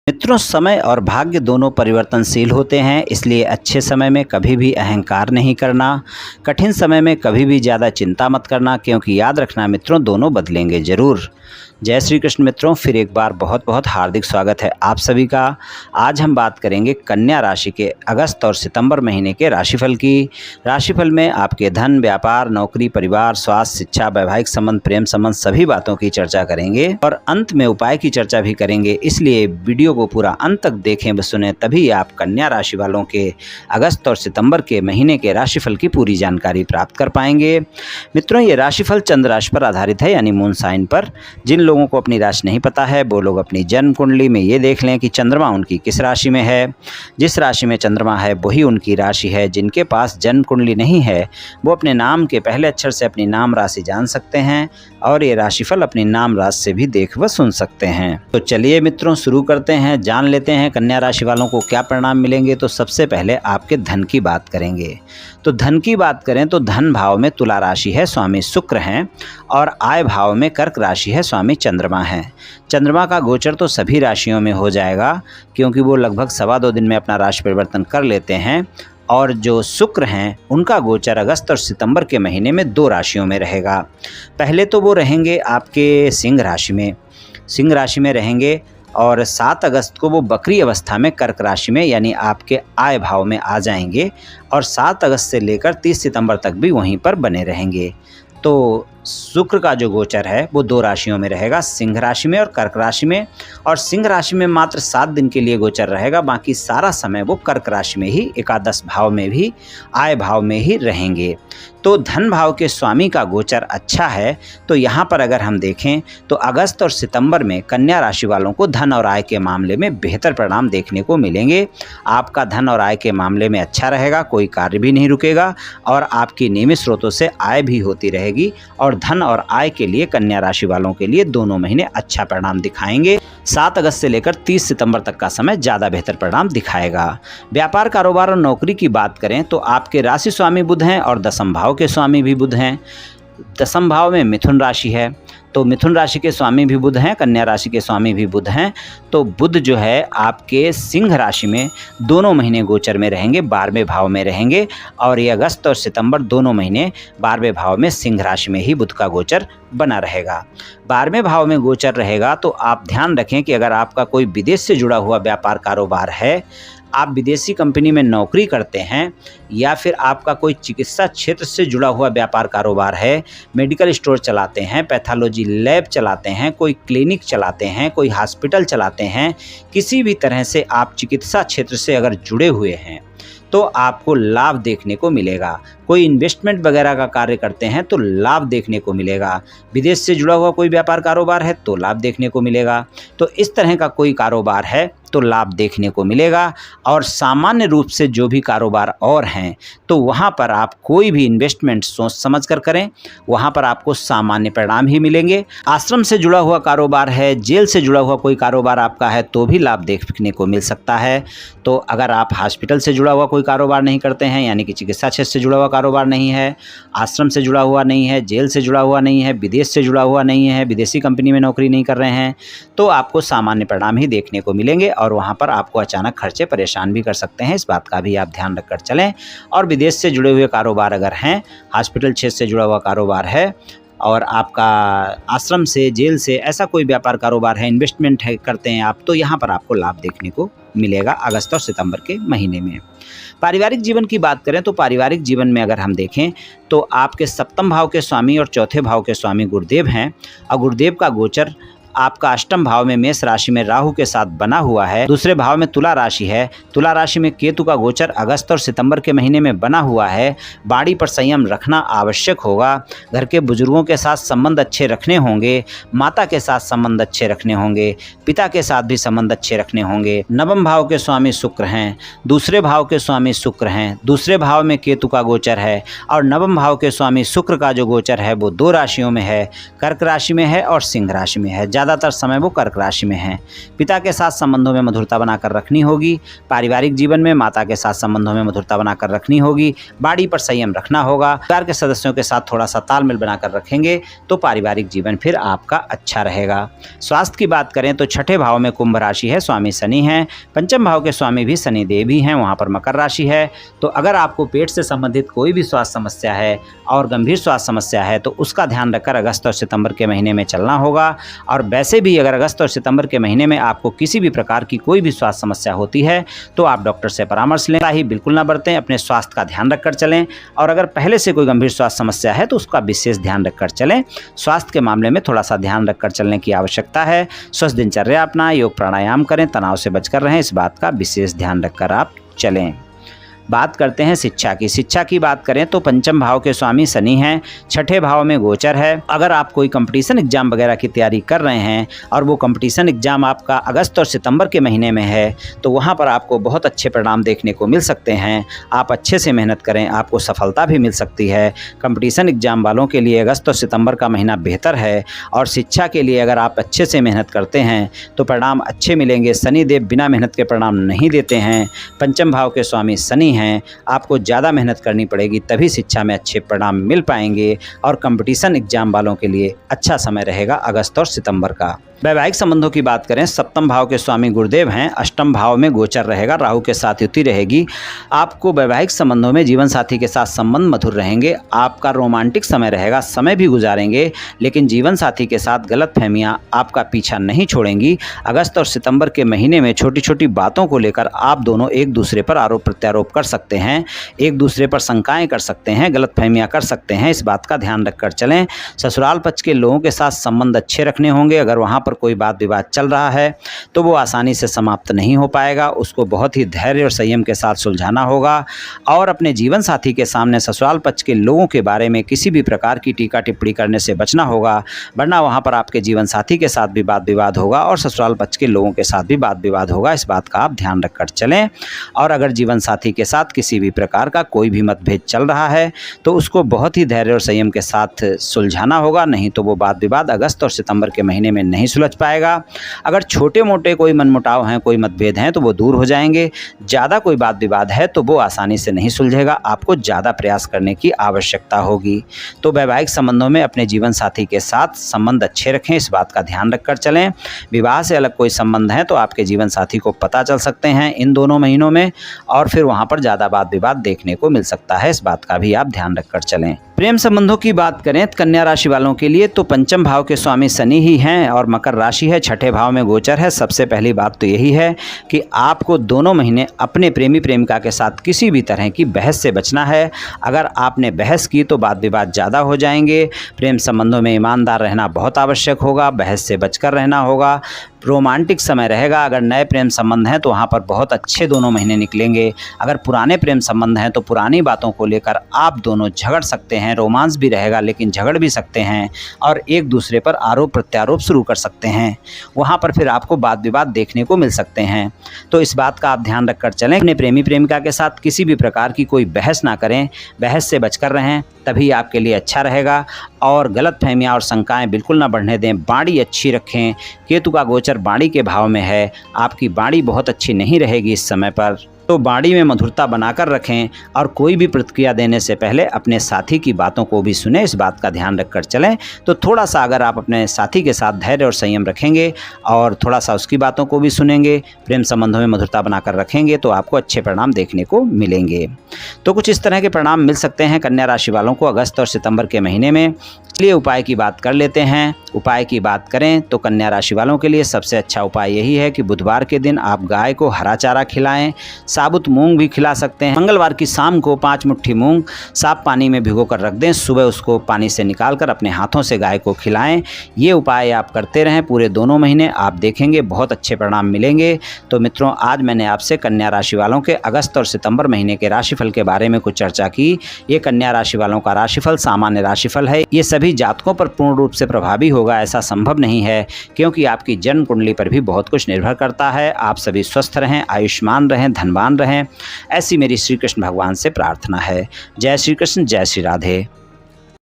मित्रों, समय और भाग्य दोनों परिवर्तनशील होते हैं, इसलिए अच्छे समय में कभी भी अहंकार नहीं करना, कठिन समय में कभी भी ज़्यादा चिंता मत करना, क्योंकि याद रखना मित्रों, दोनों बदलेंगे ज़रूर। जय श्री कृष्ण मित्रों, फिर एक बार बहुत बहुत हार्दिक स्वागत है आप सभी का। आज हम बात करेंगे कन्या राशि के अगस्त और सितंबर महीने के राशिफल की। राशिफल में आपके धन, व्यापार, नौकरी, परिवार, स्वास्थ्य, शिक्षा, वैवाहिक संबंध, प्रेम संबंध सभी बातों की चर्चा करेंगे और अंत में उपाय की चर्चा भी करेंगे। इसलिए वीडियो को पूरा अंत तक देखें व सुने, तभी आप कन्या राशि वालों के अगस्त और सितंबर के महीने के राशिफल की पूरी जानकारी प्राप्त कर पाएंगे। मित्रों, ये राशिफल चंद्र राशि पर आधारित है, यानी मून साइन पर। जिन लोगों को अपनी राशि नहीं पता है वो लोग अपनी जन्म कुंडली में ये देख लें कि चंद्रमा उनकी किस राशि में है। जिस राशि में चंद्रमा है वही उनकी राशि है। जिनके पास जन्म कुंडली नहीं है वो अपने नाम के पहले अक्षर से अपनी नाम राशि जान सकते हैं और ये राशिफल अपनी नाम राशि से भी देख व सुन सकते हैं। तो चलिए मित्रों, शुरू करते हैं, जान लेते हैं कन्या राशि वालों को क्या परिणाम मिलेंगे। तो सबसे पहले आपके धन की बात करेंगे। तो धन की बात करें तो धन भाव में तुला राशि है, स्वामी शुक्र हैं, और आय भाव में कर्क राशि है, स्वामी चंद्रमा है। चंद्रमा का गोचर तो सभी राशियों में हो जाएगा, क्योंकि वो लगभग 2.25 दिन में अपना राशि परिवर्तन कर लेते हैं। और जो शुक्र हैं उनका गोचर अगस्त और सितंबर के महीने में 2 राशियों में रहेगा। पहले तो वो रहेंगे आपके सिंह राशि में रहेंगे, और 7 अगस्त को वो बकरी अवस्था में कर्क राशि में यानी आपके आय भाव में आ जाएंगे, और 7 अगस्त से लेकर 30 सितंबर तक भी वहीं पर बने रहेंगे। तो शुक्र का जो गोचर है वो 2 राशियों में रहेगा, सिंह राशि में और कर्क राशि में। और सिंह राशि में मात्र 7 दिन के लिए गोचर रहेगा, बाकी सारा समय वो कर्क राशि में ही, एकादश भाव में भी, आय भाव में ही रहेंगे। तो धन भाव के स्वामी का गोचर अच्छा है। तो यहाँ पर अगर हम देखें तो अगस्त और सितंबर में कन्या राशि वालों को धन और आय के मामले में बेहतर परिणाम देखने को मिलेंगे। आपका धन और आय के मामले में अच्छा रहेगा, कोई कार्य भी नहीं रुकेगा और आपकी नियमित स्रोतों से आय भी होती रहेगी। और धन और आय के लिए कन्या राशि वालों के लिए दोनों महीने अच्छा परिणाम दिखाएंगे। 7 अगस्त से लेकर 30 सितंबर तक का समय ज़्यादा बेहतर परिणाम दिखाएगा। व्यापार, कारोबार और नौकरी की बात करें तो आपके राशि स्वामी बुध हैं और दशम भाव के स्वामी भी बुध हैं। दशम भाव में मिथुन राशि है, तो मिथुन राशि के स्वामी भी बुध हैं, कन्या राशि के स्वामी भी बुध हैं। तो बुध जो है आपके सिंह राशि में दोनों महीने गोचर में रहेंगे, 12वें भाव में रहेंगे। और ये अगस्त और सितंबर दोनों महीने 12वें भाव में सिंह राशि में ही बुध का गोचर बना रहेगा। 12वें भाव में गोचर रहेगा तो आप ध्यान रखें कि अगर आपका कोई विदेश से जुड़ा हुआ व्यापार कारोबार है, आप विदेशी कंपनी में नौकरी करते हैं, या फिर आपका कोई चिकित्सा क्षेत्र से जुड़ा हुआ व्यापार कारोबार है, मेडिकल स्टोर चलाते हैं, पैथोलॉजी लैब चलाते हैं, कोई क्लिनिक चलाते हैं, कोई हॉस्पिटल चलाते हैं, किसी भी तरह से आप चिकित्सा क्षेत्र से अगर जुड़े हुए हैं तो आपको लाभ देखने को मिलेगा। कोई इन्वेस्टमेंट वगैरह का कार्य करते हैं तो लाभ देखने को मिलेगा। विदेश से जुड़ा हुआ कोई व्यापार कारोबार है तो लाभ देखने को मिलेगा। तो इस तरह का कोई कारोबार है तो लाभ देखने को मिलेगा। और सामान्य रूप से जो भी कारोबार और हैं तो वहाँ पर आप कोई भी इन्वेस्टमेंट सोच समझ कर करें, वहाँ पर आपको सामान्य परिणाम ही मिलेंगे। आश्रम से जुड़ा हुआ कारोबार है, जेल से जुड़ा हुआ कोई कारोबार आपका है तो भी लाभ देखने को मिल सकता है। तो अगर आप हॉस्पिटल से जुड़ा हुआ कोई कारोबार नहीं करते हैं, यानी कि चिकित्सा क्षेत्र से जुड़ा हुआ कारोबार नहीं है, आश्रम से जुड़ा हुआ नहीं है, जेल से जुड़ा हुआ नहीं है, विदेश से जुड़ा हुआ नहीं है, विदेशी कंपनी में नौकरी नहीं कर रहे हैं, तो आपको सामान्य परिणाम ही देखने को मिलेंगे। और वहाँ पर आपको अचानक खर्चे परेशान भी कर सकते हैं, इस बात का भी आप ध्यान रखकर चलें। और विदेश से जुड़े हुए कारोबार अगर हैं, हॉस्पिटल क्षेत्र से जुड़ा हुआ कारोबार है, और आपका आश्रम से, जेल से ऐसा कोई व्यापार कारोबार है, इन्वेस्टमेंट है करते हैं आप, तो यहाँ पर आपको लाभ देखने को मिलेगा अगस्त और सितंबर के महीने में। पारिवारिक जीवन की बात करें तो पारिवारिक जीवन में अगर हम देखें तो आपके सप्तम भाव के स्वामी और चौथे भाव के स्वामी गुरुदेव हैं, और गुरुदेव का गोचर आपका अष्टम भाव में मेष राशि में राहु के साथ बना हुआ है। दूसरे भाव में तुला राशि है, तुला राशि में केतु का गोचर अगस्त और सितंबर के महीने में बना हुआ है। वाणी पर संयम रखना आवश्यक होगा। घर के बुजुर्गों के साथ संबंध अच्छे रखने होंगे, माता के साथ संबंध अच्छे रखने होंगे, पिता के साथ भी संबंध अच्छे रखने होंगे। नवम भाव के स्वामी शुक्र हैं, दूसरे भाव के स्वामी शुक्र हैं, दूसरे भाव में केतु का गोचर है, और नवम भाव के स्वामी शुक्र का जो गोचर है वो 2 राशियों में है, कर्क राशि में है और सिंह राशि में है। ज़्यादातर समय वो कर्क राशि में हैं। पिता के साथ संबंधों में मधुरता बनाकर रखनी होगी। पारिवारिक जीवन में माता के साथ संबंधों में मधुरता बनाकर रखनी होगी। बाड़ी पर संयम रखना होगा। परिवार के सदस्यों के साथ थोड़ा सा तालमेल बनाकर रखेंगे तो पारिवारिक जीवन फिर आपका अच्छा रहेगा। स्वास्थ्य की बात करें तो छठे भाव में कुंभ राशि है, स्वामी शनि हैं। पंचम भाव के स्वामी भी शनि देव ही हैं, वहाँ पर मकर राशि है। तो अगर आपको पेट से संबंधित कोई भी स्वास्थ्य समस्या है और गंभीर स्वास्थ्य समस्या है तो उसका ध्यान रखकर अगस्त और सितंबर के महीने में चलना होगा। और वैसे भी अगर अगस्त और सितंबर के महीने में आपको किसी भी प्रकार की कोई भी स्वास्थ्य समस्या होती है तो आप डॉक्टर से परामर्श लें। ही बिल्कुल ना बरतें, अपने स्वास्थ्य का ध्यान रखकर चलें। और अगर पहले से कोई गंभीर स्वास्थ्य समस्या है तो उसका विशेष ध्यान रखकर चलें। स्वास्थ्य के मामले में थोड़ा सा ध्यान रखकर चलने की आवश्यकता है। स्वस्थ दिनचर्या अपनाएं, योग प्राणायाम करें, तनाव से बचकर रहें, इस बात का विशेष ध्यान रखकर आप चलें। बात करते हैं शिक्षा की। शिक्षा की बात करें तो पंचम भाव के स्वामी शनि हैं, छठे भाव में गोचर है। अगर आप कोई कंपटीशन एग्जाम वगैरह की तैयारी कर रहे हैं और वो कंपटीशन एग्जाम आपका अगस्त और सितंबर के महीने में है तो वहाँ पर आपको बहुत अच्छे परिणाम देखने को मिल सकते हैं। आप अच्छे से मेहनत करें, आपको सफलता भी मिल सकती है। कंपटीशन एग्जाम वालों के लिए अगस्त और सितंबर का महीना बेहतर है। और शिक्षा के लिए अगर आप अच्छे से मेहनत करते हैं तो परिणाम अच्छे मिलेंगे। शनि देव बिना मेहनत के परिणाम नहीं देते हैं। पंचम भाव के स्वामी शनि हैं, आपको ज़्यादा मेहनत करनी पड़ेगी तभी शिक्षा में अच्छे परिणाम मिल पाएंगे। और कंपटीशन एग्जाम वालों के लिए अच्छा समय रहेगा अगस्त और सितंबर का। वैवाहिक संबंधों की बात करें, सप्तम भाव के स्वामी गुरुदेव हैं, अष्टम भाव में गोचर रहेगा, राहु के साथ युति रहेगी। आपको वैवाहिक संबंधों में जीवन साथी के साथ संबंध मधुर रहेंगे। आपका रोमांटिक समय रहेगा, समय भी गुजारेंगे, लेकिन जीवन साथी के साथ गलतफहमियां आपका पीछा नहीं छोड़ेंगी। अगस्त और सितंबर के महीने में छोटी छोटी बातों को लेकर आप दोनों एक दूसरे पर आरोप प्रत्यारोप कर सकते हैं, एक दूसरे पर शंकाएं कर सकते हैं, गलतफहमियां कर सकते हैं। इस बात का ध्यान रखकर चलें। ससुराल पक्ष के लोगों के साथ संबंध अच्छे रखने होंगे। अगर वहाँ पर कोई बात विवाद चल रहा है तो वो आसानी से समाप्त नहीं हो पाएगा। उसको बहुत ही धैर्य और संयम के साथ सुलझाना होगा। और अपने जीवन साथी के सामने ससुराल पक्ष के लोगों के बारे में किसी भी प्रकार की टीका टिप्पणी करने से बचना होगा, वरना वहाँ पर आपके जीवन साथी के साथ भी वाद विवाद होगा और ससुराल पक्ष के लोगों के साथ भी वाद विवाद होगा। इस बात का आप ध्यान रखकर चलें। और अगर जीवन साथी के साथ किसी भी प्रकार का कोई भी मतभेद चल रहा है तो उसको बहुत ही धैर्य और संयम के साथ सुलझाना होगा, नहीं तो वो वाद विवाद अगस्त और सितंबर के महीने में नहीं सुलझ पाएगा। अगर छोटे मोटे कोई मनमुटाव हैं, कोई मतभेद हैं तो वो दूर हो जाएंगे। ज़्यादा कोई वाद विवाद है तो वो आसानी से नहीं सुलझेगा, आपको ज़्यादा प्रयास करने की आवश्यकता होगी। तो वैवाहिक संबंधों में अपने जीवन साथी के साथ संबंध अच्छे रखें, इस बात का ध्यान रखकर चलें। विवाह से अलग कोई संबंध है तो आपके जीवन साथी को पता चल सकते हैं इन दोनों महीनों में, और फिर वहाँ पर ज़्यादा वाद विवाद देखने को मिल सकता है। इस बात का भी आप ध्यान रखकर चलें। प्रेम संबंधों की बात करें कन्या राशि वालों के लिए तो पंचम भाव के स्वामी शनि ही हैं और मकर राशि है, छठे भाव में गोचर है। सबसे पहली बात तो यही है कि आपको दोनों महीने अपने प्रेमी प्रेमिका के साथ किसी भी तरह की बहस से बचना है। अगर आपने बहस की तो वाद विवाद ज़्यादा हो जाएंगे। प्रेम संबंधों में ईमानदार रहना बहुत आवश्यक होगा, बहस से बचकर रहना होगा। रोमांटिक समय रहेगा। अगर नए प्रेम संबंध हैं तो वहाँ पर बहुत अच्छे दोनों महीने निकलेंगे। अगर पुराने प्रेम संबंध हैं तो पुरानी बातों को लेकर आप दोनों झगड़ सकते हैं। रोमांस भी रहेगा लेकिन झगड़ भी सकते हैं और एक दूसरे पर आरोप प्रत्यारोप शुरू कर सकते हैं। वहाँ पर फिर आपको वाद विवाद देखने को मिल सकते हैं। तो इस बात का आप ध्यान रखकर चलें। अपने प्रेमी प्रेमिका के साथ किसी भी प्रकार की कोई बहस ना करें, बहस से बचकर रहें, तभी आपके लिए अच्छा रहेगा। और गलतफहमियां और शंकाएं बिल्कुल ना बढ़ने दें। बाड़ी अच्छी रखें। केतु का गोचर बाड़ी के भाव में है, आपकी बाड़ी बहुत अच्छी नहीं रहेगी इस समय पर, तो बाड़ी में मधुरता बनाकर रखें। और कोई भी प्रतिक्रिया देने से पहले अपने साथी की बातों को भी सुने, इस बात का ध्यान रखकर चलें। तो थोड़ा सा अगर आप अपने साथी के साथ धैर्य और संयम रखेंगे और थोड़ा सा उसकी बातों को भी सुनेंगे, प्रेम संबंधों में मधुरता बनाकर रखेंगे तो आपको अच्छे परिणाम देखने को मिलेंगे। तो कुछ इस तरह के परिणाम मिल सकते हैं कन्या राशि वालों को अगस्त और सितंबर के महीने में। चलिए उपाय की बात कर लेते हैं। उपाय की बात करें तो कन्या राशि वालों के लिए सबसे अच्छा उपाय यही है कि बुधवार के दिन आप गाय को हरा चारा खिलाएं, साबुत मूंग भी खिला सकते हैं। मंगलवार की शाम को 5 मुट्ठी मूंग साफ पानी में भिगो कर रख दें, सुबह उसको पानी से निकालकर अपने हाथों से गाय को खिलाएं। ये उपाय आप करते रहें पूरे दोनों महीने, आप देखेंगे बहुत अच्छे परिणाम मिलेंगे। तो मित्रों, आज मैंने आपसे कन्या राशि वालों के अगस्त और सितंबर महीने के राशिफल के बारे में कुछ चर्चा की। ये कन्या राशि वालों का राशिफल सामान्य राशिफल है। ये सभी जातकों पर पूर्ण रूप से प्रभावी होगा ऐसा संभव नहीं है, क्योंकि आपकी जन्म कुंडली पर भी बहुत कुछ निर्भर करता है। आप सभी स्वस्थ रहें, आयुष्मान रहें, धनवान रहें, ऐसी मेरी श्री कृष्ण भगवान से प्रार्थना है। जय श्री कृष्ण, जय श्री राधे।